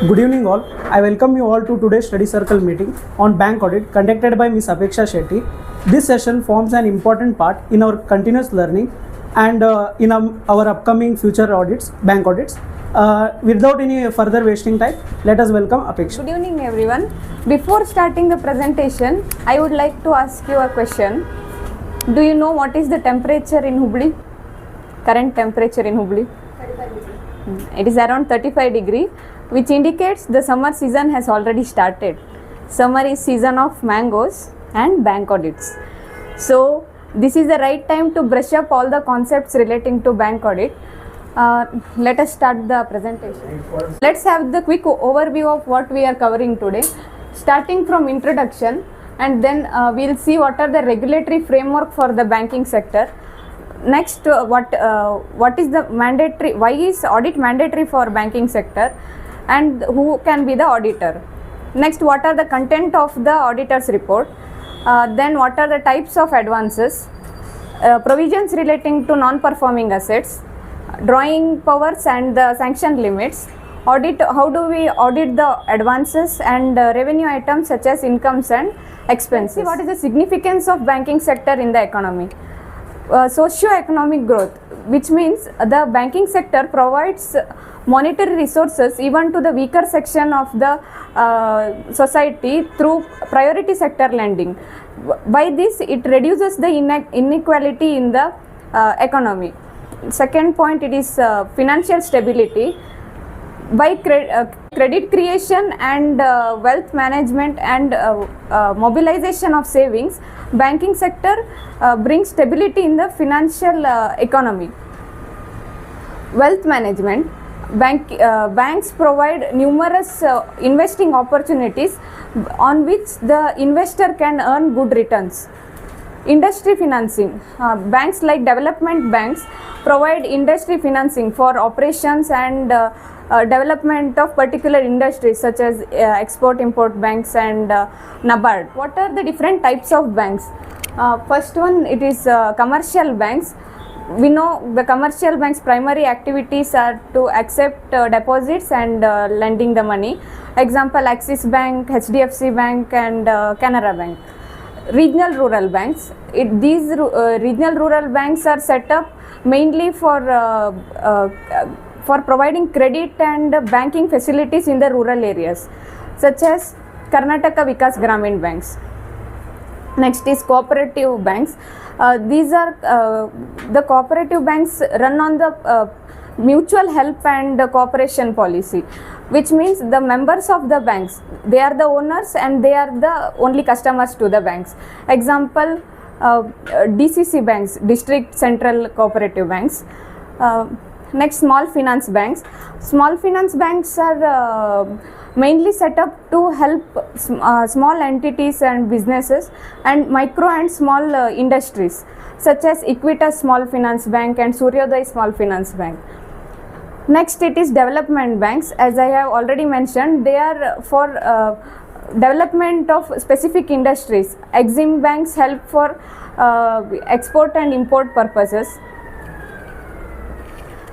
Good evening all. I welcome you all to today's study circle meeting on bank audit conducted by Ms. Apeksha Shetty. This session forms an important part in our continuous learning and in our upcoming future audits, bank audits. Without any further wasting time, let us welcome Apeksha. Good evening everyone. Before starting the presentation, I would like to ask you a question. Do you know what is the temperature in Hubli? Current temperature in Hubli? 35 degrees. It is around 35 degrees, which indicates the summer season has already started. Summer is season of mangoes and bank audits. So this is the right time to brush up all the concepts relating to bank audit. Let us start the presentation. Let's have the quick overview of what we are covering today, starting from introduction, and then we'll see what are the regulatory framework for the banking sector. Next, what is the mandatory, why is audit mandatory for banking sector, and who can be the auditor. Next, what are the content of the auditor's report. Then what are the types of advances, provisions relating to non-performing assets, drawing powers and the sanction limits, audit, how do we audit the advances and revenue items such as incomes and expenses. What is the significance of banking sector in the economy? Socio-economic growth, which means the banking sector provides monetary resources even to the weaker section of the society through priority sector lending. By this, it reduces the inequality in the economy. Second point, it is financial stability. By credit creation and wealth management and mobilization of savings, banking sector brings stability in the financial economy. Wealth management, banks provide numerous investing opportunities on which the investor can earn good returns. Industry financing, banks like development banks provide industry financing for operations and development of particular industries such as export-import banks and NABARD. What are the different types of banks? First one, it is commercial banks. We know the commercial banks' primary activities are to accept deposits and lending the money. Example, Axis Bank, HDFC Bank and Canara Bank. Regional rural banks. These regional rural banks are set up mainly for providing credit and banking facilities in the rural areas, such as Karnataka Vikas Gramin banks. Next is cooperative banks. These are the cooperative banks run on the mutual help and cooperation policy, which means the members of the banks, they are the owners and they are the only customers to the banks. Example, DCC banks, District Central Cooperative Banks. Next, small finance banks. Small finance banks are mainly set up to help small entities and businesses and micro and small industries, such as Equitas Small Finance Bank and Suryodaya Small Finance Bank. Next, it is development banks. As I have already mentioned, they are for development of specific industries. Exim banks help for export and import purposes.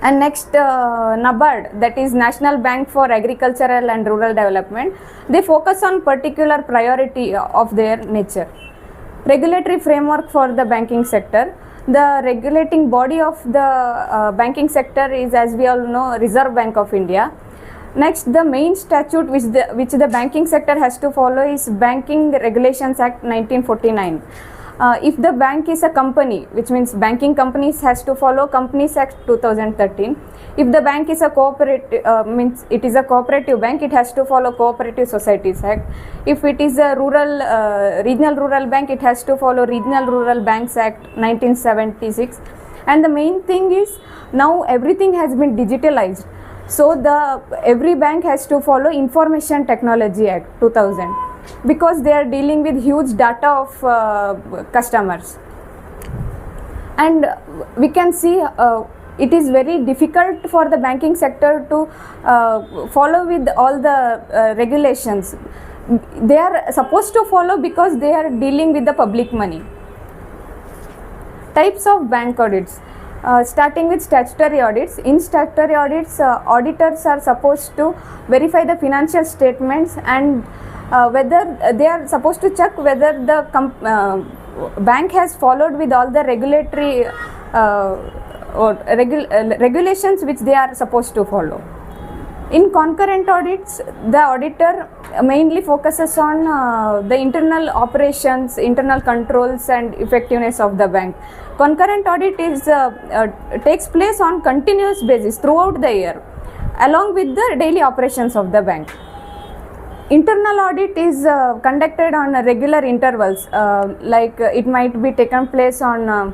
And next, NABARD, that is National Bank for Agricultural and Rural Development. They focus on particular priority of their nature. Regulatory framework for the banking sector. The regulating body of the banking sector is, as we all know, Reserve Bank of India. Next, the main statute which the banking sector has to follow is Banking Regulations Act 1949. If the bank is a company, which means banking companies has to follow Companies Act 2013. If the bank is a cooperative, means it is a cooperative bank, it has to follow Cooperative Societies Act. If it is a regional rural bank, it has to follow Regional Rural Banks Act 1976. And the main thing is, now everything has been digitalized. So every bank has to follow Information Technology Act 2000. Because they are dealing with huge data of customers, and we can see it is very difficult for the banking sector to follow with all the regulations. They are supposed to follow because they are dealing with the public money. Types of bank audits. Starting with statutory audits. In statutory audits, auditors are supposed to verify the financial statements and whether they are supposed to check whether the bank has followed with all the regulatory regulations which they are supposed to follow. In concurrent audits, the auditor mainly focuses on the internal operations, internal controls and effectiveness of the bank. Concurrent audit takes place on continuous basis throughout the year along with the daily operations of the bank. Internal audit is conducted on regular intervals, like it might be taken place on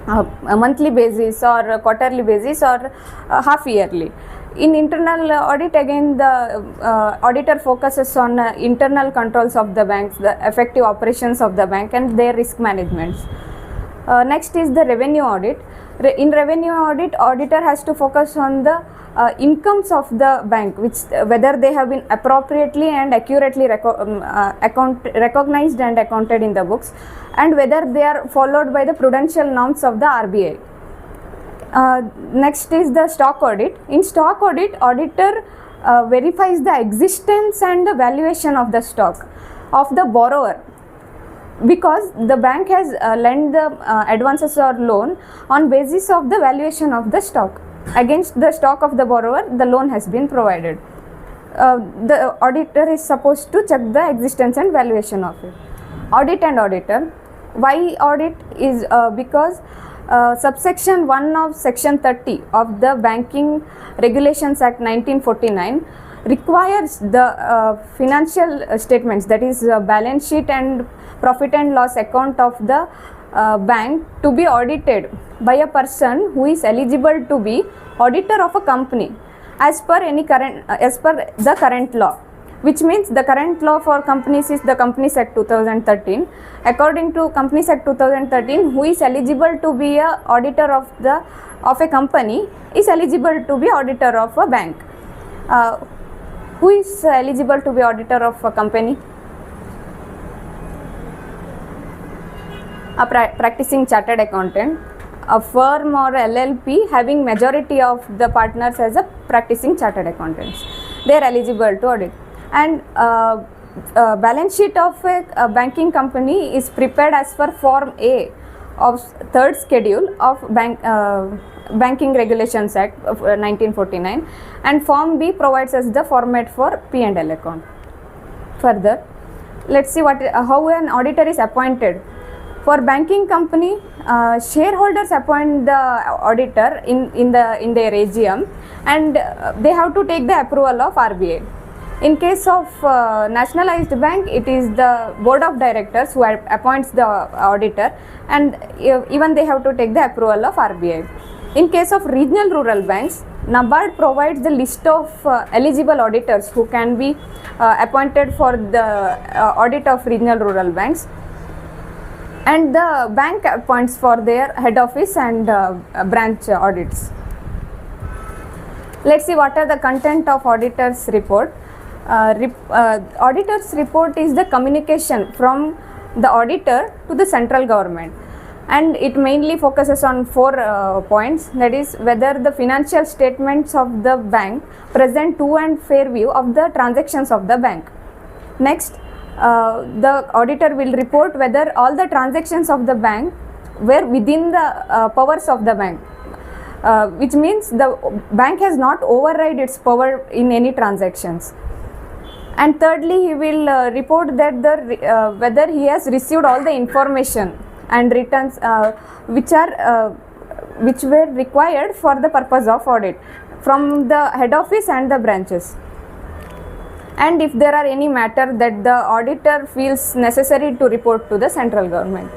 a monthly basis or a quarterly basis or half yearly. In internal audit, again the auditor focuses on internal controls of the banks, the effective operations of the bank and their risk management. Next is the revenue audit. In revenue audit, auditor has to focus on the incomes of the bank, which whether they have been appropriately and accurately recognized and accounted in the books, and whether they are followed by the prudential norms of the RBI. Next is the stock audit. In stock audit, auditor verifies the existence and the valuation of the stock of the borrower, because the bank has lent the advances or loan on basis of the valuation of the stock. Against the stock of the borrower, the loan has been provided. The auditor is supposed to check the existence and valuation of it. Audit and auditor. Why audit is because subsection 1 of section 30 of the Banking Regulations Act 1949 requires the financial statements, that is balance sheet and profit and loss account of the bank, to be audited by a person who is eligible to be auditor of a company as per the current law, which means the current law for companies is the Companies Act 2013. According to Companies Act 2013, who is eligible to be a auditor of a company is eligible to be auditor of a bank. Who is eligible to be auditor of a company? A practicing chartered accountant, a firm or LLP having majority of the partners as a practicing chartered accountants. They are eligible to audit. And balance sheet of a banking company is prepared as per Form A of third schedule of Banking Regulations Act of 1949, and Form B provides us the format for P&L account. Further, let's see how an auditor is appointed. For banking company, shareholders appoint the auditor in their AGM, and they have to take the approval of RBI. In case of nationalized bank, it is the board of directors who appoints the auditor, and even they have to take the approval of RBI. In case of regional rural banks, NABARD provides the list of eligible auditors who can be appointed for the audit of regional rural banks, and the bank appoints for their head office and branch audits. Let's see what are the content of auditor's report. Auditor's report is the communication from the auditor to the central government, and it mainly focuses on 4 points, that is whether the financial statements of the bank present true and fair view of the transactions of the bank. Next, the auditor will report whether all the transactions of the bank were within the powers of the bank, which means the bank has not override its power in any transactions. And thirdly, he will report that whether he has received all the information and returns which were required for the purpose of audit from the head office and the branches, and if there are any matter that the auditor feels necessary to report to the central government.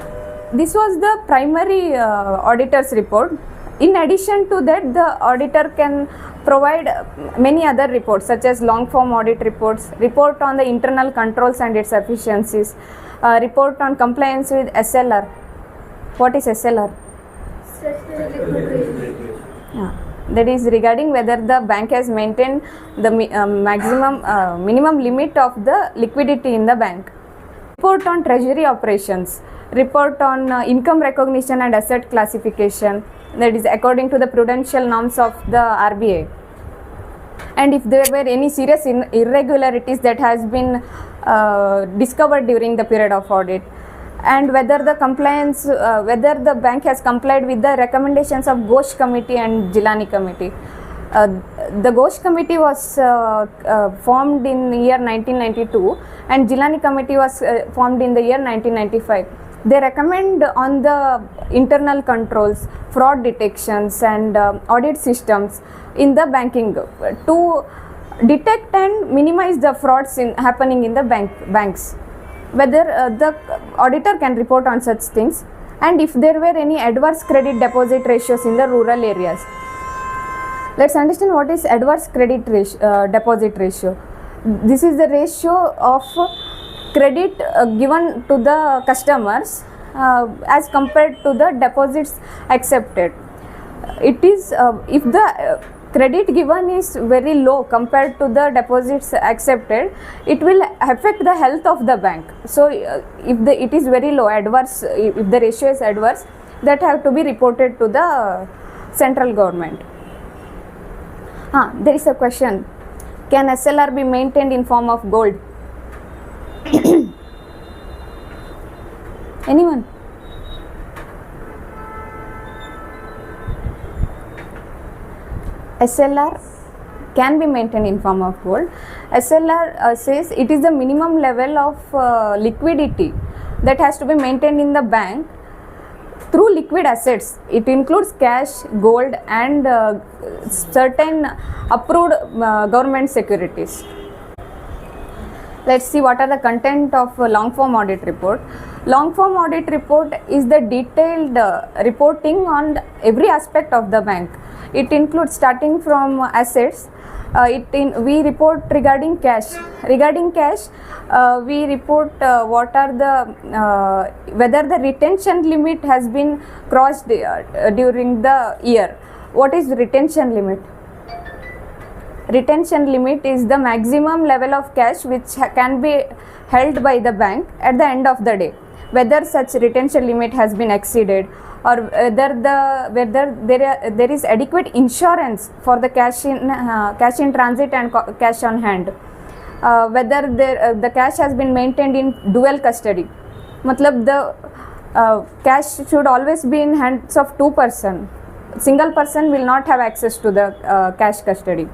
This was the primary auditor's report. In addition to that, the auditor can provide many other reports such as long form audit reports, report on the internal controls and its efficiencies, report on compliance with SLR. What is SLR? That is regarding whether the bank has maintained the minimum limit of the liquidity in the bank. Report on treasury operations, report on income recognition and asset classification, that is according to the prudential norms of the RBI. And if there were any serious irregularities that has been discovered during the period of audit, and whether the compliance, whether the bank has complied with the recommendations of Ghosh Committee and Jilani Committee. The Ghosh Committee was formed in the year 1992 and Jilani Committee was formed in the year 1995. They recommend on the internal controls, fraud detections and audit systems in the banking to detect and minimize the frauds happening in the banks. Whether the auditor can report on such things, and if there were any adverse credit deposit ratios in the rural areas. Let's understand what is adverse credit deposit ratio. This is the ratio of credit given to the customers as compared to the deposits accepted. It is if the credit given is very low compared to the deposits accepted, it will affect the health of the bank. So if it is very low, adverse, if the ratio is adverse, that have to be reported to the central government. There is a question, can SLR be maintained in form of gold? Anyone? SLR can be maintained in form of gold. SLR says it is the minimum level of liquidity that has to be maintained in the bank through liquid assets. It includes cash, gold and certain approved government securities. Let's see what are the content of long form audit report. Long form audit report is the detailed reporting on every aspect of the bank. It includes starting from assets. We report regarding cash. Regarding cash, we report what are the whether the retention limit has been crossed during the year. What is retention limit? Retention limit is the maximum level of cash which can be held by the bank at the end of the day. Whether such retention limit has been exceeded, or whether there is adequate insurance for the cash in transit and cash on hand, whether the cash has been maintained in dual custody. Matlab the cash should always be in hands of two person. Single person will not have access to the cash custody.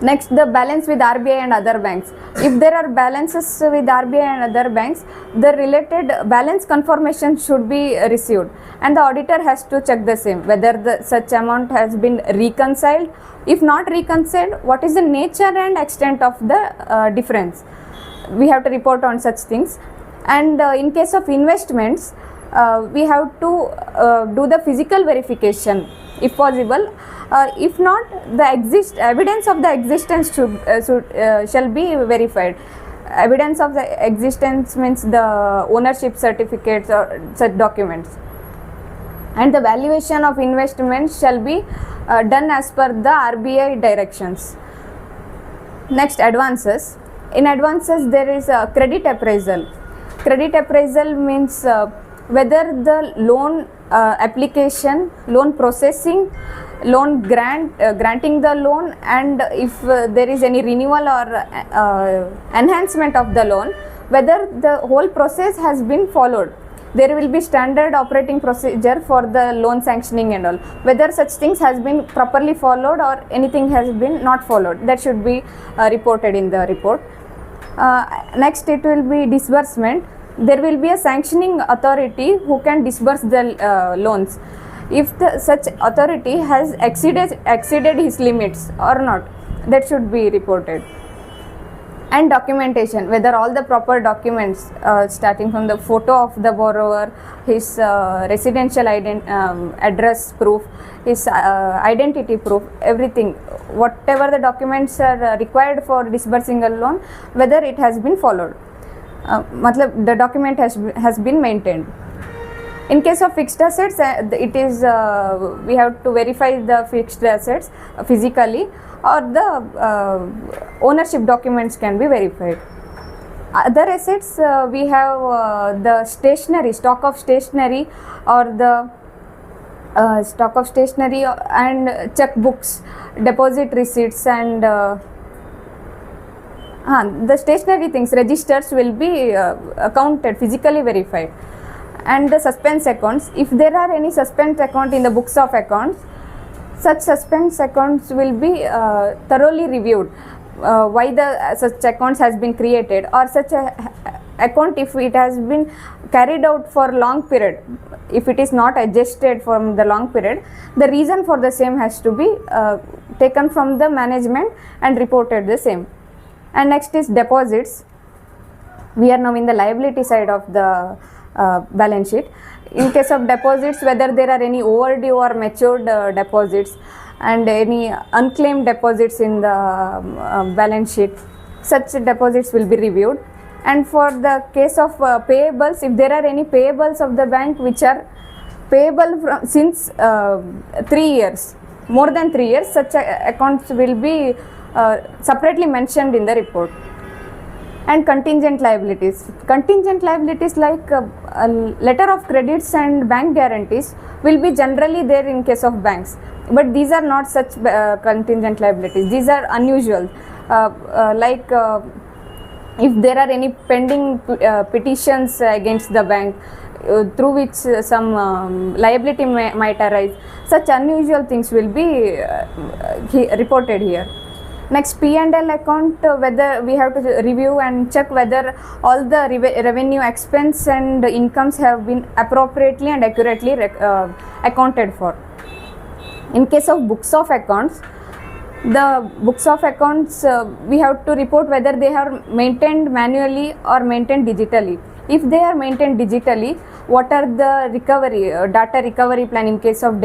Next, the balance with RBI and other banks. If there are balances with RBI and other banks, the related balance confirmation should be received and the auditor has to check the same, whether such amount has been reconciled. If not reconciled, what is the nature and extent of the difference? We have to report on such things. And in case of investments, we have to do the physical verification if possible. If not, the evidence of the existence shall be verified. Evidence of the existence means the ownership certificates or such documents. And the valuation of investments shall be done as per the RBI directions. Next, advances. In advances, there is a credit appraisal. Credit appraisal means whether the loan application, loan processing, loan granting the loan, and if there is any renewal or enhancement of the loan, whether the whole process has been followed. There will be standard operating procedure for the loan sanctioning and all. Whether such things has been properly followed or anything has been not followed, that should be reported in the report. Next, it will be disbursement. There will be a sanctioning authority who can disburse the loans. If such authority has exceeded his limits or not, that should be reported. And documentation, whether all the proper documents starting from the photo of the borrower, his residential address proof, his identity proof, everything, whatever the documents are required for disbursing a loan, whether it has been followed. Matlab the document has been maintained. In case of fixed assets, it is we have to verify the fixed assets physically, or the ownership documents can be verified. Other assets, we have the stationery, stock of stationery, or the stock of stationery and checkbooks, deposit receipts, and the stationery things, registers will be counted, physically verified. And the suspense accounts, if there are any suspense account in the books of accounts, such suspense accounts will be thoroughly reviewed. Why the such accounts has been created, or such a account, if it has been carried out for long period, if it is not adjusted from the long period, the reason for the same has to be taken from the management and reported the same. And next is deposits. We are now in the liability side of the balance sheet. In case of deposits, whether there are any overdue or matured deposits and any unclaimed deposits in the balance sheet, such deposits will be reviewed. And for the case of payables, if there are any payables of the bank which are payable from since 3 years, more than 3 years, such accounts will be separately mentioned in the report. And contingent liabilities. Contingent liabilities like a letter of credits and bank guarantees will be generally there in case of banks, but these are not such contingent liabilities. These are unusual, like if there are any pending petitions against the bank through which some liability might arise, such unusual things will be reported here. Next, P&L account, whether we have to review and check whether all the revenue, expense and incomes have been appropriately and accurately accounted for. In case of books of accounts, the books of accounts, we have to report whether they are maintained manually or maintained digitally. If they are maintained digitally, what are the recovery, data recovery plan in case of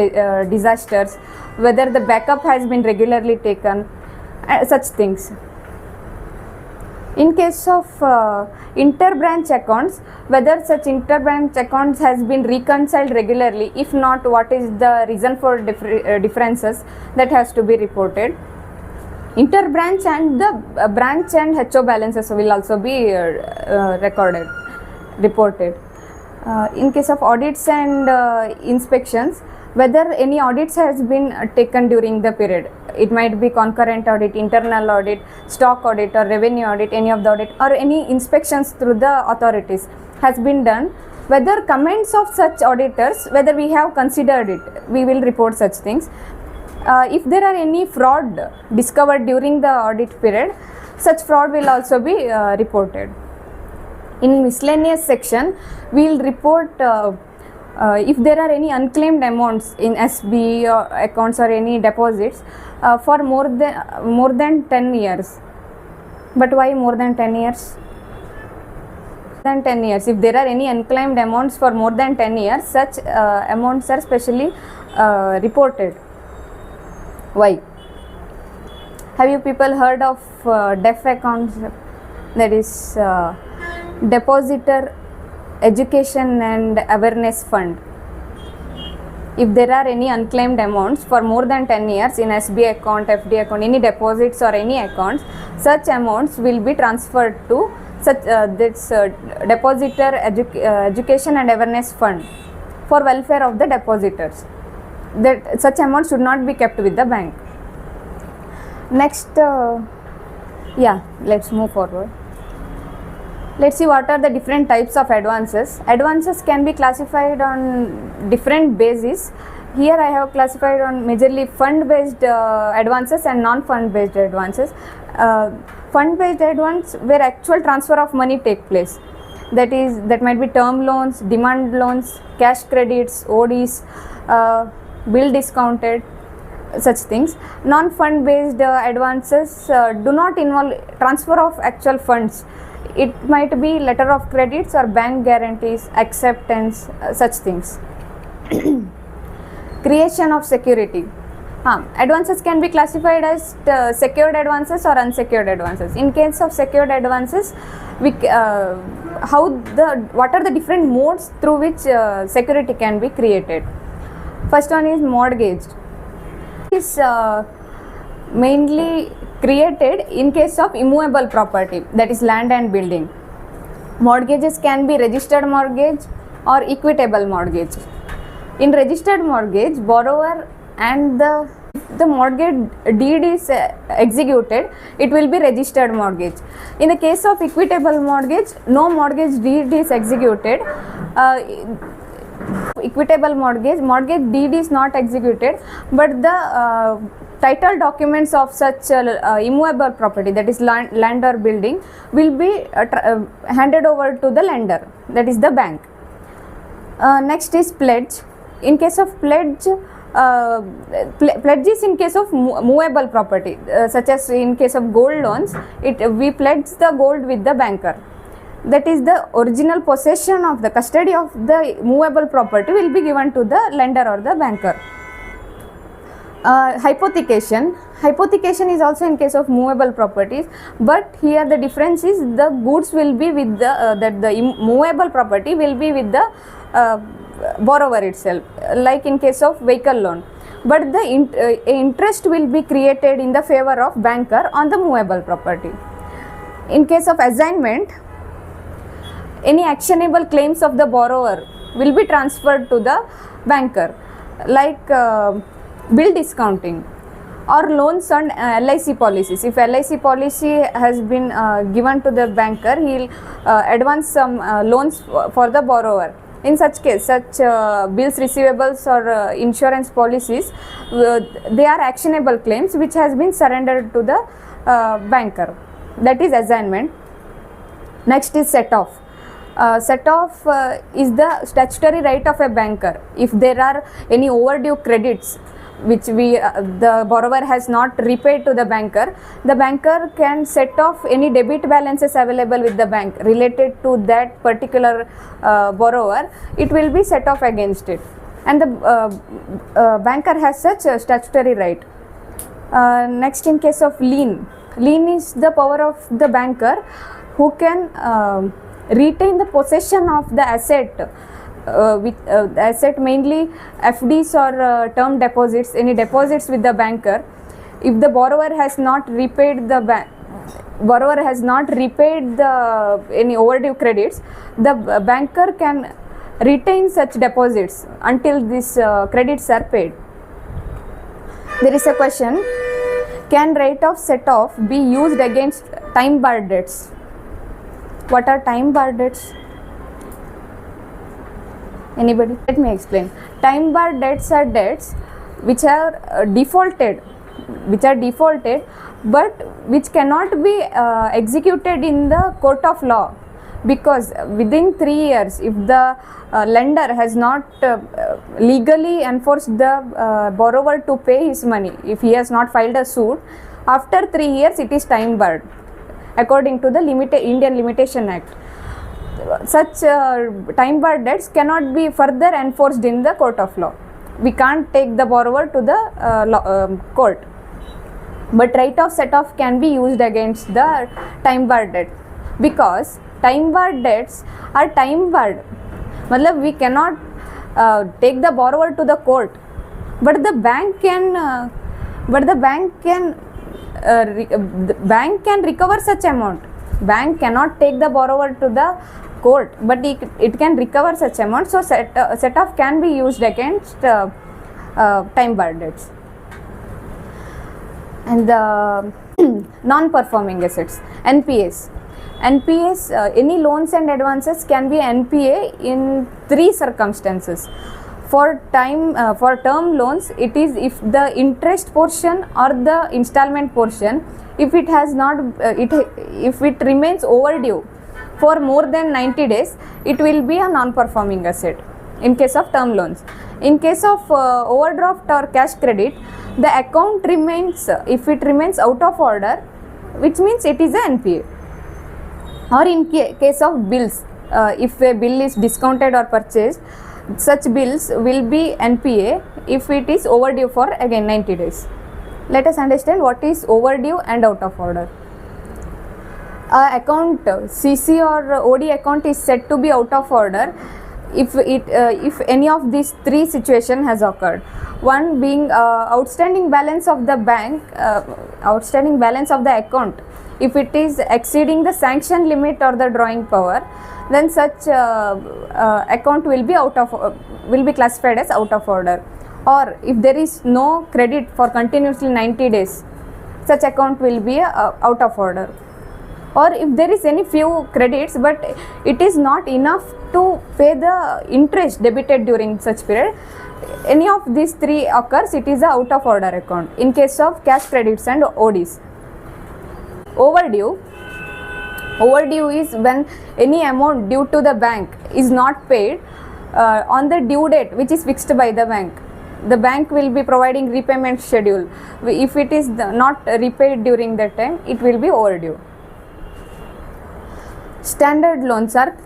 disasters, whether the backup has been regularly taken, such things. In case of inter-branch accounts, whether such inter-branch accounts has been reconciled regularly, if not, what is the reason for differences, that has to be reported. Inter-branch and the branch and HO balances will also be reported. In case of audits and inspections, whether any audits has been taken during the period. It might be concurrent audit, internal audit, stock audit or revenue audit, any of the audit, or any inspections through the authorities has been done. Whether comments of such auditors, whether we have considered it, we will report such things. If there are any fraud discovered during the audit period, such fraud will also be reported. In miscellaneous section, we will report if there are any unclaimed amounts in SB or accounts or any deposits for more than 10 years. But why more than 10 years? Than 10 years. If there are any unclaimed amounts for more than 10 years, such amounts are specially reported. Why? Have you people heard of DEF accounts? That is Depositor Education and Awareness Fund. If there are any unclaimed amounts for more than 10 years in SB account, FD account, any deposits or any accounts, such amounts will be transferred to such this Depositor Education and Awareness Fund for welfare of the depositors. That such amounts should not be kept with the bank. Next, let's move forward. Let's see what are the different types of advances. Advances can be classified on different bases. Here I have classified on majorly fund-based advances and non-fund based advances. Fund-based advance where actual transfer of money take place. That might be term loans, demand loans, cash credits, ODs, bill discounted, such things. Non-fund based advances do not involve transfer of actual funds. It might be letter of credits or bank guarantees, acceptance, such things. Creation of security. Advances can be classified as secured advances or unsecured advances. In case of secured advances, what are the different modes through which security can be created? First one is mortgaged. It is mainly created in case of immovable property, that is land and building. Mortgages can be registered mortgage or equitable mortgage. In registered mortgage, borrower and the mortgage deed is executed, it will be registered mortgage. In the case of equitable mortgage, no mortgage deed is executed. Equitable mortgage deed is not executed, but the title documents of such immovable property, that is land or building, will be handed over to the lender, that is the bank. Next is pledge. In case of pledge, pledge is in case of movable property, such as in case of gold loans, we pledge the gold with the banker. That is the original possession of the custody of the movable property will be given to the lender or the banker. Hypothecation is also in case of movable properties, but here the difference is the goods will be with the movable property will be with the borrower itself, like in case of vehicle loan, but the interest will be created in the favor of banker on the movable property. In case of assignment, any actionable claims of the borrower will be transferred to the banker, like bill discounting or loans on LIC policies. If LIC policy has been given to the banker, he will advance some loans for the borrower. In such case, such bills receivables or insurance policies, they are actionable claims which has been surrendered to the banker. That is assignment. Next is set off. Set off is the statutory right of a banker. If there are any overdue credits which the borrower has not repaid to the banker can set off any debit balances available with the bank related to that particular borrower. It will be set off against it, and the banker has such a statutory right. Next, in case of lien is the power of the banker who can retain the possession of the asset, with asset mainly FDs or term deposits, any deposits with the banker. If the borrower has not repaid any overdue credits, the banker can retain such deposits until these credits are paid. There is a question: can rate of set off be used against time barred debts? What are time barred debts? Anybody? Let me explain. Time barred debts are debts which are defaulted, but which cannot be executed in the court of law, because within 3 years, if the lender has not legally enforced the borrower to pay his money, if he has not filed a suit, after 3 years it is time barred according to the Indian Limitation Act. Such time barred debts cannot be further enforced in the court of law. We can't take the borrower to the court, but right of set off can be used against the time barred debt, because time barred debts are time barred. Matlab, we cannot take the borrower to the court, but the bank can bank can recover such amount. Bank cannot take the borrower to the court, but it can recover such amount. So set off can be used against time barred debts. And the non-performing assets, NPAs. Any loans and advances can be NPA in 3 circumstances. For term loans, it is if the interest portion or the installment portion, if it has not if it remains overdue for more than 90 days, it will be a non-performing asset in case of term loans. In case of overdraft or cash credit, the account remains, if it remains out of order, which means it is a NPA. Or in case of bills, if a bill is discounted or purchased, such bills will be NPA if it is overdue for again 90 days. Let us understand what is overdue and out of order. Account CC or OD account is said to be out of order if any of these three situation has occurred. One being outstanding balance of the bank, outstanding balance of the account, if it is exceeding the sanction limit or the drawing power, then such account will be classified as out of order. Or if there is no credit for continuously 90 days, such account will be out of order. Or if there is any few credits but it is not enough to pay the interest debited during such period, any of these three occurs, it is a out of order account in case of cash credits and ODs. Overdue is when any amount due to the bank is not paid on the due date which is fixed by the bank. The bank will be providing repayment schedule. If it is not repaid during that time, it will be overdue. Standard loans are,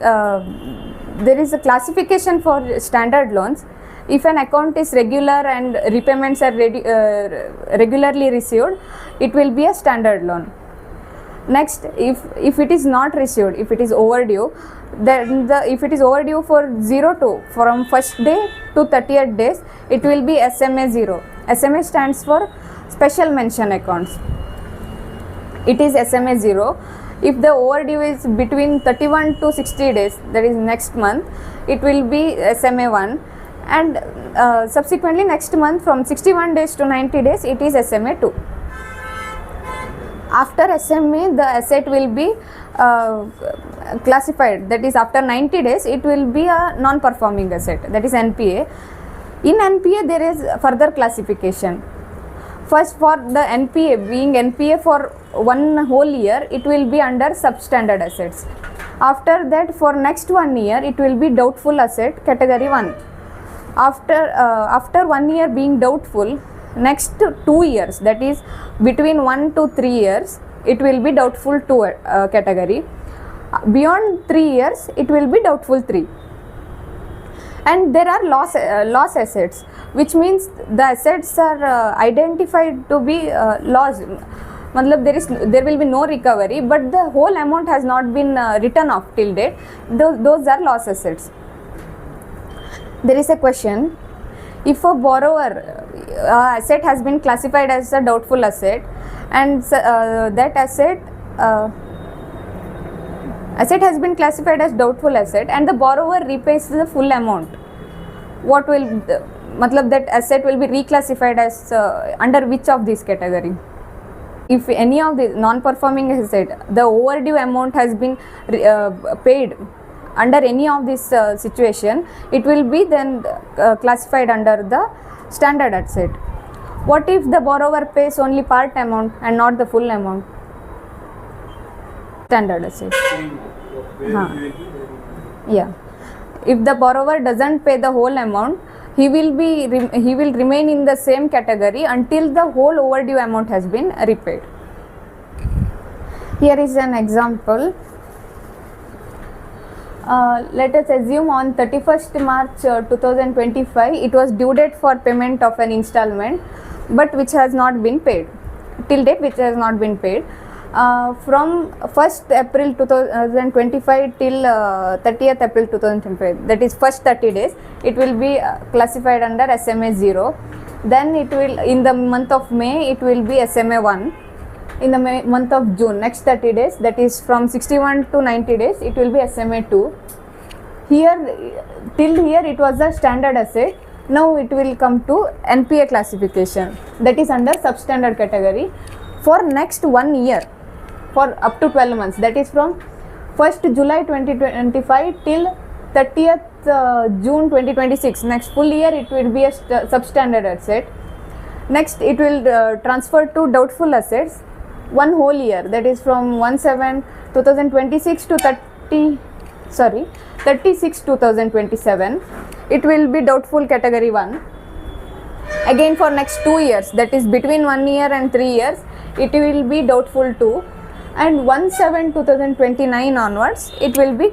there is a classification for standard loans. If an account is regular and repayments are regularly received, it will be a standard loan. Next, if it is not received, if it is overdue, then if it is overdue for 0 to from first day to 30th days, it will be SMA 0. SMA stands for special mention accounts. It is SMA 0. If the overdue is between 31 to 60 days, that is next month, it will be SMA 1, and subsequently next month from 61 days to 90 days, it is SMA 2. After SMA, the asset will be classified, that is after 90 days, it will be a non-performing asset, that is NPA. In NPA, there is further classification. First, for the NPA, being NPA for one whole year, it will be under substandard assets. After that, for next 1 year, it will be doubtful asset category 1. After 1 year being doubtful, next 2 years, that is between 1 to 3 years, it will be doubtful 2 category. Beyond 3 years, it will be doubtful 3. And there are loss assets, which means the assets are identified to be lost. There will be no recovery, but the whole amount has not been written off till date. Those are loss assets. There is a question: if a borrower asset has been classified as a doubtful asset, and that asset has been classified as doubtful asset, and the borrower repays the full amount, what will that asset will be reclassified as under which of this category? If any of the non-performing asset, the overdue amount has been paid under any of this situation, it will be then classified under the standard asset. What if the borrower pays only part amount and not the full amount? Standard asset. Yeah. If the borrower doesn't pay the whole amount, he will remain in the same category until the whole overdue amount has been repaid. Here is an example. Let us assume on 31st March 2025, it was due date for payment of an installment, but which has not been paid. Till date, which has not been paid. From 1st April 2025 till 30th April 2025, that is first 30 days, it will be classified under SMA 0. Then it will, in the month of May, it will be SMA 1. In the month of June, next 30 days, that is from 61 to 90 days, it will be SMA 2. Here, till here it was a standard asset. Now it will come to NPA classification, that is under substandard category for next 1 year, for up to 12 months, that is from 1st July 2025 till 30th June 2026. Next full year it will be a substandard asset. Next it will transfer to doubtful assets 1 whole year, that is from 1/7/2026 to 36/2027. It will be doubtful category 1. Again for next 2 years, that is between 1 year and 3 years, it will be doubtful 2, and 1/7/2029 onwards, it will be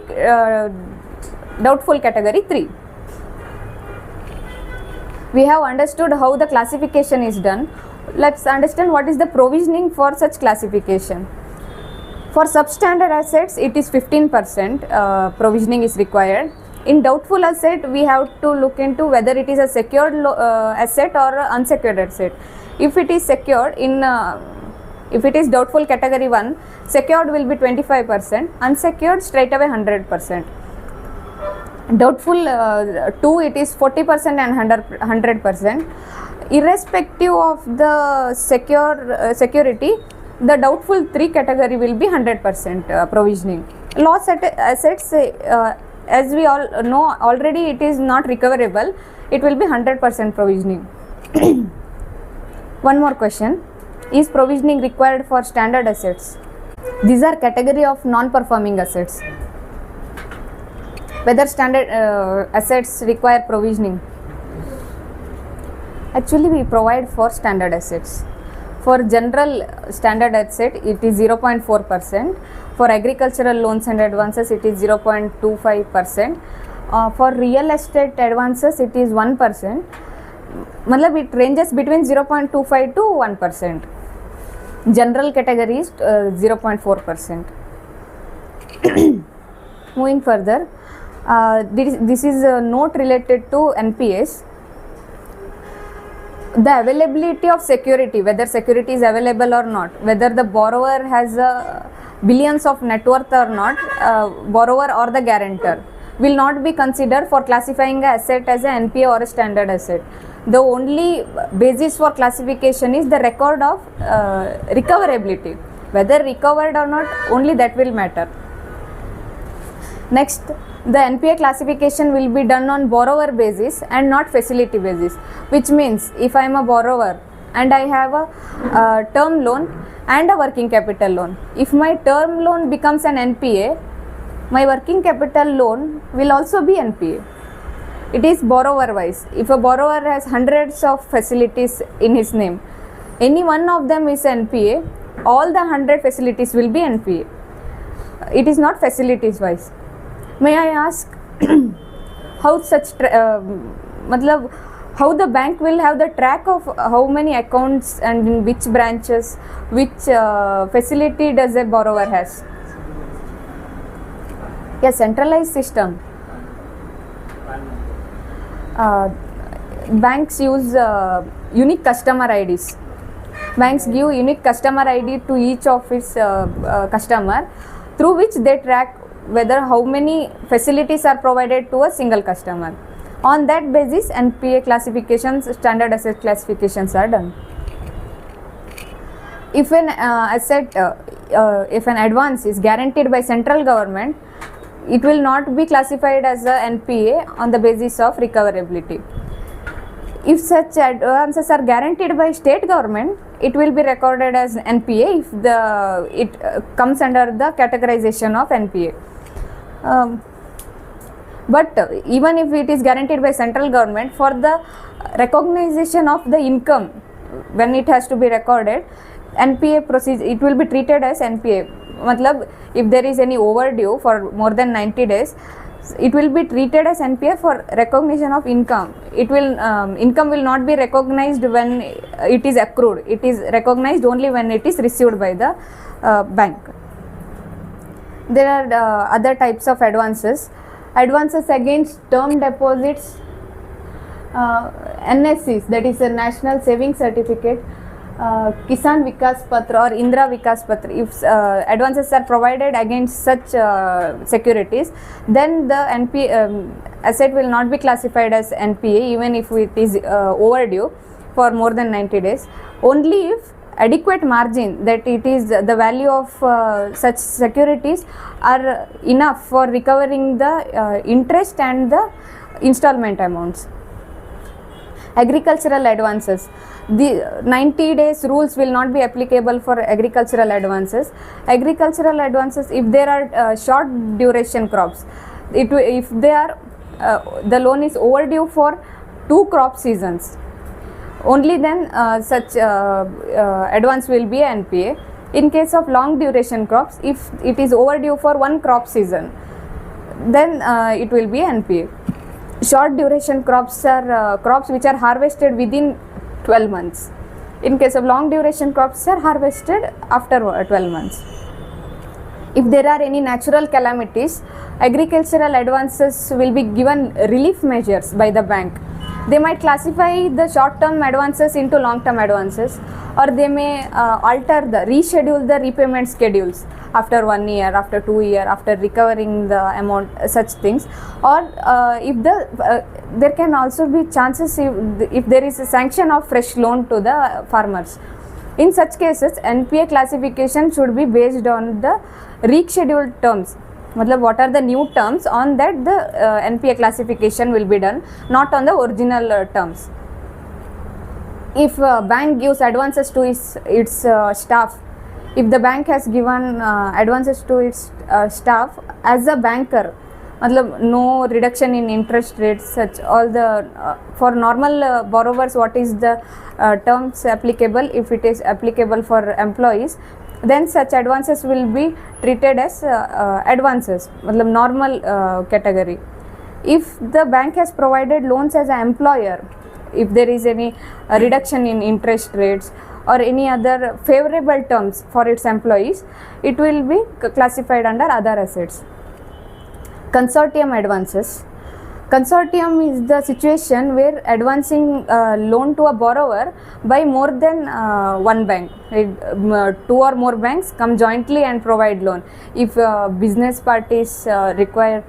doubtful category 3. We have understood how the classification is done. Let's understand what is the provisioning for such classification. For substandard assets, it is 15% provisioning is required. In doubtful asset, we have to look into whether it is a secured asset or a unsecured asset. If it is secured, if it is doubtful category 1, secured will be 25%, unsecured straight away 100%. Doubtful 2, it is 40% and 100%. Irrespective of the security, the doubtful 3 category will be 100% provisioning. Loss assets, as we all know already, it is not recoverable, it will be 100% provisioning. One more question, is provisioning required for standard assets? These are category of non-performing assets. Whether standard assets require provisioning? Actually, we provide for standard assets. For general standard asset, it is 0.4%. For agricultural loans and advances, it is 0.25%. For real estate advances, it is 1%. It ranges between 0.25 to 1%. General category is 0.4%. Moving further, this is a note related to NPAs. The availability of security, whether security is available or not, whether the borrower has billions of net worth or not, borrower or the guarantor, will not be considered for classifying an asset as an NPA or a standard asset. The only basis for classification is the record of recoverability. Whether recovered or not, only that will matter. Next, the NPA classification will be done on borrower basis and not facility basis, which means if I am a borrower and I have a term loan and a working capital loan, if my term loan becomes an NPA, my working capital loan will also be NPA. It is borrower wise. If a borrower has hundreds of facilities in his name, any one of them is NPA, all the 100 facilities will be NPA. It is not facilities wise. May I ask how such how the bank will have the track of how many accounts and in which branches, which facility does a borrower has? Yes, centralized system. Banks use unique customer IDs. Banks give unique customer ID to each of its customer, through which they track whether how many facilities are provided to a single customer. On that basis, NPA classifications, standard asset classifications are done. If an if an advance is guaranteed by central government, it will not be classified as a NPA on the basis of recoverability. If such advances are guaranteed by state government, it will be recorded as NPA if it comes under the categorization of NPA. But even if it is guaranteed by central government, for the recognition of the income, when it has to be recorded, NPA procedure, it will be treated as NPA. If there is any overdue for more than 90 days, it will be treated as NPA for recognition of income. It will income will not be recognized when it is accrued. It is recognized only when it is received by the bank. There are other types of advances. Advances against term deposits, NSCs, that is a National Savings Certificate, Kisan Vikas Patra or Indra Vikas Patra. If advances are provided against such securities, then the NPA asset will not be classified as NPA even if it is overdue for more than 90 days. Only if adequate margin, that it is the value of such securities are enough for recovering the interest and the installment amounts. Agricultural advances, the 90 days rules will not be applicable for agricultural advances. Agricultural advances, if there are short duration crops, if they are the loan is overdue for 2 crop seasons, only then such advance will be NPA. In case of long duration crops, if it is overdue for 1 crop season, then it will be NPA. Short duration crops are crops which are harvested within 12 months. In case of long duration crops are harvested after 12 months. If there are any natural calamities, agricultural advances will be given relief measures by the bank. They might classify the short-term advances into long-term advances, or they may reschedule the repayment schedules after 1 year, after 2 years, after recovering the amount, such things. Or there can also be chances if there is a sanction of fresh loan to the farmers. In such cases, NPA classification should be based on the rescheduled terms. What are the new terms, on that the NPA classification will be done, not on the original terms. If bank gives advances to its staff, if the bank has given advances to its staff as a banker, no reduction in interest rates, such all the for normal borrowers, what is the terms applicable? If it is applicable for employees, then such advances will be treated as advances, normal category. If the bank has provided loans as an employer, if there is any reduction in interest rates or any other favorable terms for its employees, it will be classified under other assets. Consortium advances. Consortium is the situation where advancing loan to a borrower by more than one bank. Two or more banks come jointly and provide loan. If business parties require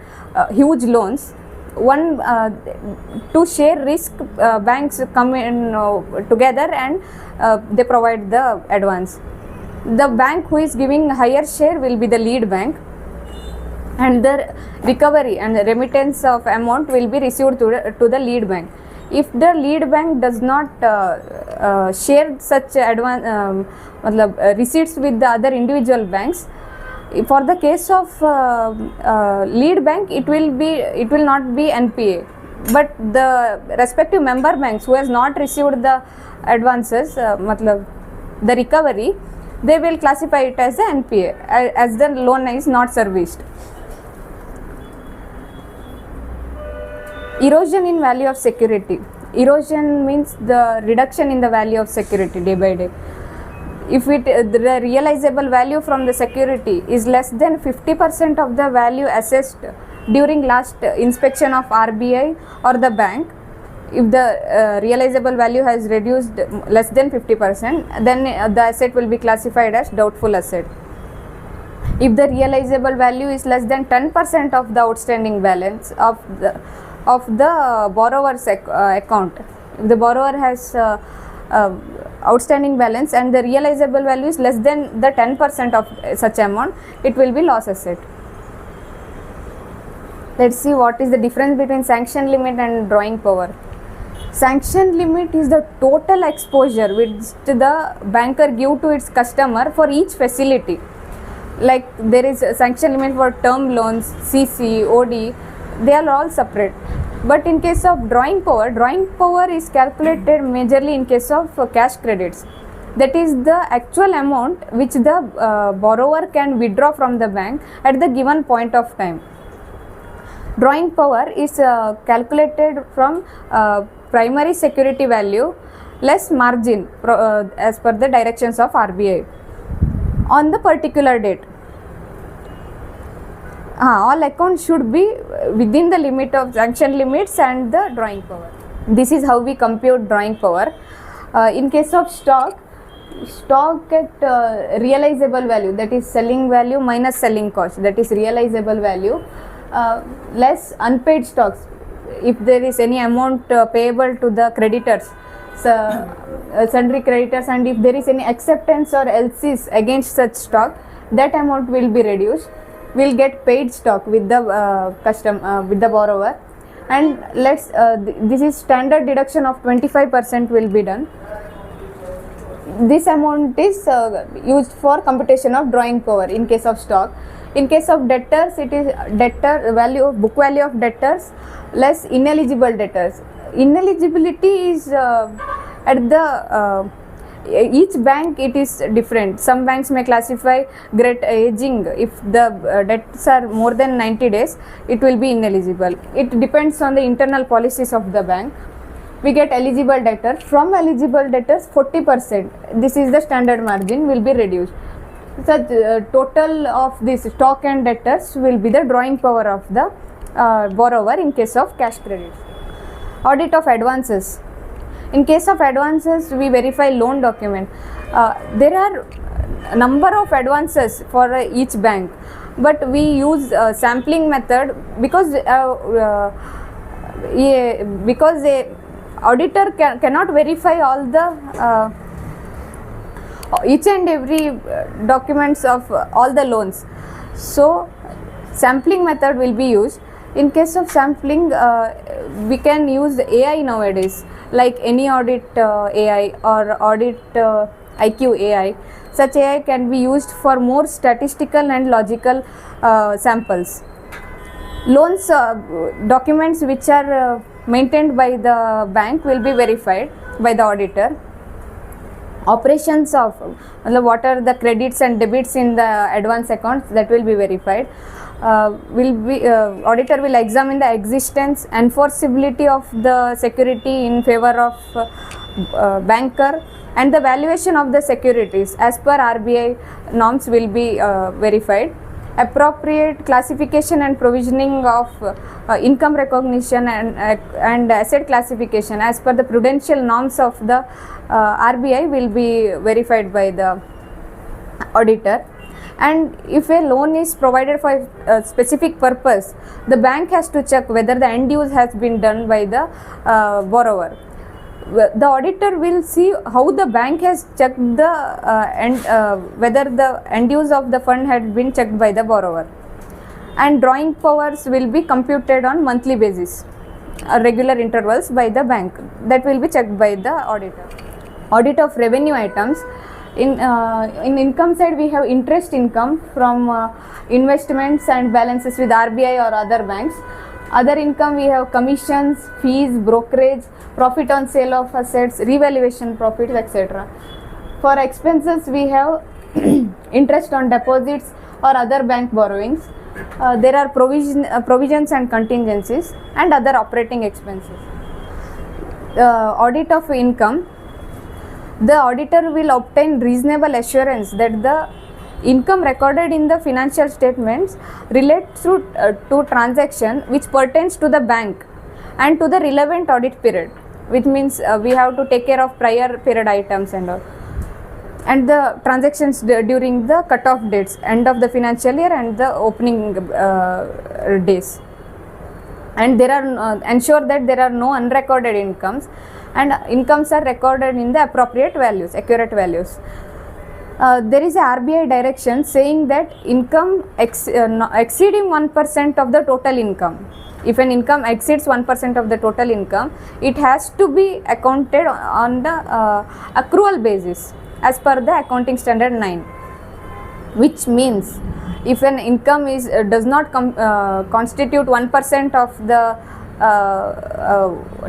huge loans, to share risk, banks come in together and they provide the advance. The bank who is giving higher share will be the lead bank, and the recovery and the remittance of amount will be received to the lead bank. If the lead bank does not share such receipts with the other individual banks, for the case of lead bank, it will not be NPA, but the respective member banks who has not received the advances, the recovery, they will classify it as the NPA as the loan is not serviced. Erosion in value of security. Erosion means the reduction in the value of security day by day. If the realizable value from the security is less than 50% of the value assessed during last inspection of RBI or the bank, if the realizable value has reduced less than 50%, then the asset will be classified as doubtful asset. If the realizable value is less than 10% of the outstanding balance of the borrower's account, if the borrower has outstanding balance and the realizable value is less than the 10% of such amount, it will be loss asset. Let's see what is the difference between sanction limit and drawing power. Sanction limit is the total exposure which the banker give to its customer for each facility. Like there is a sanction limit for term loans, CC, OD, they are all separate. But in case of drawing power is calculated majorly in case of cash credits. That is the actual amount which the borrower can withdraw from the bank at the given point of time. Drawing power is calculated from primary security value less margin as per the directions of RBI on the particular date. All accounts should be within the limit of sanction limits and the drawing power. This is how we compute drawing power. In case of stock at realizable value, that is selling value minus selling cost, that is realizable value, less unpaid stocks. If there is any amount payable to the creditors, sundry creditors, and if there is any acceptance or LCs against such stock, that amount will be reduced. Will get paid stock with the with the borrower, and this is standard deduction of 25% will be done. This amount is used for computation of drawing power in case of stock. In case of debtors, it is book value of debtors less ineligible debtors. Ineligibility is at the each bank it is different. Some banks may classify great aging. If the debts are more than 90 days, it will be ineligible. It depends on the internal policies of the bank. We get eligible debtors. From eligible debtors, 40%, this is the standard margin, will be reduced. Such total of this stock and debtors will be the drawing power of the borrower in case of cash credits. Audit of advances. In case of advances, we verify loan document. There are number of advances for each bank, but we use sampling method because a auditor cannot verify all the each and every documents of all the loans. So sampling method will be used. In case of sampling, we can use AI nowadays, like any audit AI or audit IQ AI. Such AI can be used for more statistical and logical samples. Loans documents which are maintained by the bank will be verified by the auditor. Operations of what are the credits and debits in the advance accounts, that will be verified. Auditor will examine the existence, enforceability of the security in favor of banker, and the valuation of the securities as per RBI norms will be verified. Appropriate classification and provisioning of income recognition and asset classification as per the prudential norms of the RBI will be verified by the auditor. And if a loan is provided for a specific purpose, the bank has to check whether the end use has been done by the borrower. The auditor will see how the bank has checked the whether the end use of the fund had been checked by the borrower. And drawing powers will be computed on monthly basis, regular intervals by the bank. That will be checked by the auditor. Audit of revenue items. In income side, we have interest income from investments and balances with RBI or other banks. Other income, we have commissions, fees, brokerage, profit on sale of assets, revaluation profits, etc. For expenses, we have interest on deposits or other bank borrowings. There are provisions and contingencies and other operating expenses. Audit of income. The auditor will obtain reasonable assurance that the income recorded in the financial statements relates to transaction which pertains to the bank and to the relevant audit period, which means we have to take care of prior period items and all, and the transactions during the cut-off dates, end of the financial year and the opening days. And there are ensure that there are no unrecorded incomes, and incomes are recorded in the appropriate values, accurate values. There is a RBI direction saying that income exceeding 1% of the total income. If an income exceeds 1% of the total income, it has to be accounted on the accrual basis as per the accounting standard 9, which means if an income does not constitute 1% of the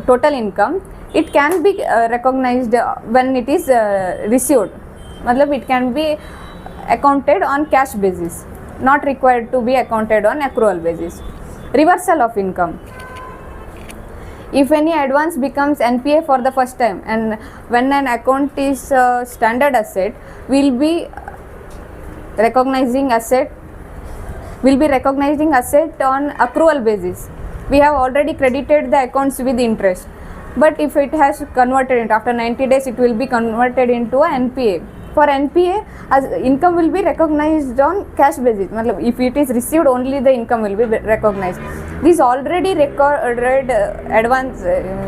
total income, it can be recognized when it is received. It can be accounted on cash basis, not required to be accounted on accrual basis. Reversal of income. If any advance becomes NPA for the first time, and when an account is standard asset, we'll be recognizing asset on accrual basis. We have already credited the accounts with interest, but if it has converted after 90 days, it will be converted into a NPA. For NPA, as income will be recognized on cash basis. If it is received, only the income will be recognized. These already recorded advance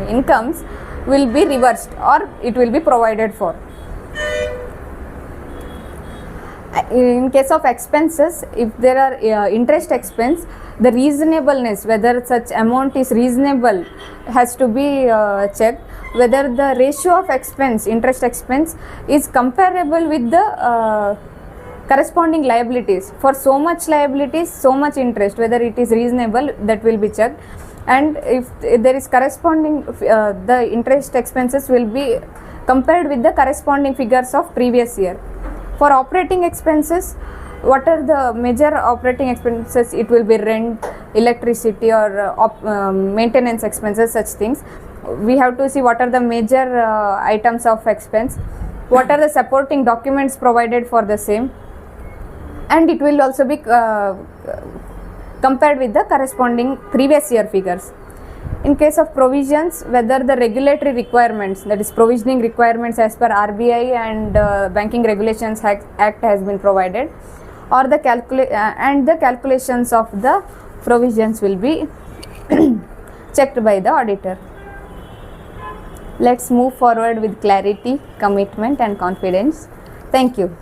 incomes will be reversed or it will be provided for. In case of expenses, if there are interest expense, the reasonableness, whether such amount is reasonable, has to be checked. Whether the ratio of expense, interest expense, is comparable with the corresponding liabilities. For so much liabilities, so much interest, whether it is reasonable, that will be checked. And if there is corresponding, the interest expenses will be compared with the corresponding figures of previous year. For operating expenses, what are the major operating expenses? It will be rent, electricity, or maintenance expenses, such things. We have to see what are the major items of expense, what are the supporting documents provided for the same, and it will also be compared with the corresponding previous year figures. In case of provisions, whether the regulatory requirements, that is provisioning requirements as per RBI and Banking Regulations Act has been provided, or the calculations of the provisions will be checked by the auditor. Let's move forward with clarity, commitment and confidence. Thank you.